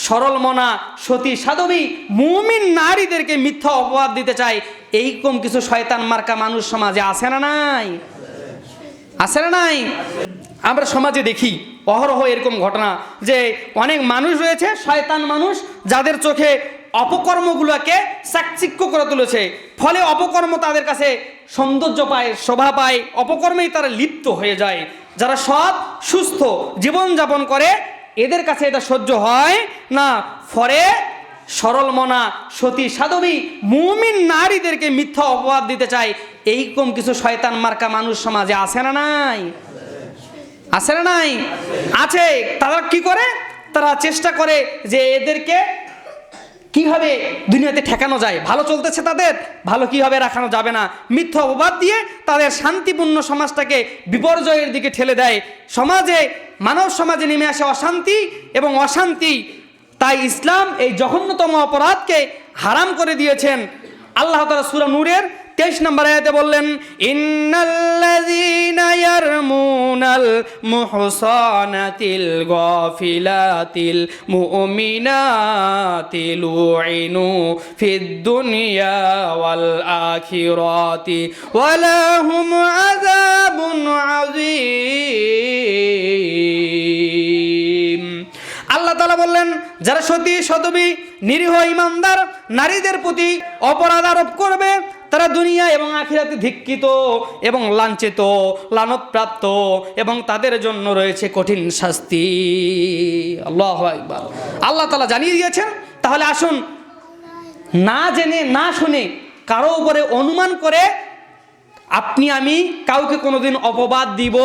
সরল মনা সতী সাধবী মুমিন নারীদেরকে মিথ্যা অপবাদ দিতে চায়, এইরকম কিছু শয়তান মার্কা মানুষ সমাজে আছে না নাই? আছে না নাই? আমরা সমাজে দেখি অহরহ এরকম ঘটনা যে অনেক মানুষ রয়েছে শয়তান মানুষ, যাদের চোখে অপকর্মগুলোকে চাকচিক্য করে তুলেছে, ফলে অপকর্ম তাদের কাছে সৌন্দর্য পায়, শোভা পায়, অপকর্মেই তারা লিপ্ত হয়ে যায়। যারা সৎ সুস্থ জীবনযাপন করে এদের কাছে এটা সহ্য হয় না, ফলে সরল মনা সতী সাধবী মুমিন নারীদেরকে মিথ্যা অপবাদ দিতে চায়, এইরকম কিছু শয়তান মার্কা মানুষ সমাজে আছে না নাই? আছে না নাই? আছে। তারা কি করে? তারা চেষ্টা করে যে এদেরকে কিভাবে দুনিয়াতে ঠেকানো যায়, ভালো চলতেছে তাদের, ভালো কিভাবে রাখানো যাবে না, মিথ্যা অপবাদ দিয়ে তাদের শান্তিপূর্ণ সমাজটাকে বিপর্যয়ের দিকে ঠেলে দেয়। সমাজে মানব সমাজে নেমে আসে অশান্তি এবং অশান্তি। তাই ইসলাম এই জঘন্যতম অপরাধকে হারাম করে দিয়েছেন। আল্লাহ তাআলা সূরা নূরের 23 নম্বর আয়াতে বললেন, ইন্নাল্লাযীনা ইয়ারমুনাল মুহসানাতিল গাফিলাতিল মুমিনাতি লুইনু ফিদ দুনিয়া ওয়াল আখিরাতি ওয়া লাহুম আযাবুন আযীম। আল্লাহ তাআলা বললেন, যারা সতী সাধবী নিরীহ ঈমানদার নারীদের প্রতি অপরাধ আরোপ করবে, তারা দুনিয়া এবং আখিরাতে ধিক্কিত এবং লাঞ্ছিত, লানতপ্রাপ্ত, এবং তাদের জন্য রয়েছে কঠিন শাস্তি। আল্লাহু আকবার। আল্লাহ তাআলা জানিয়ে দিয়েছেন। তাহলে আসুন, না জেনে না শুনে কারো উপরে অনুমান করে আপনি আমি কাউকে কোনোদিন অপবাদ দিব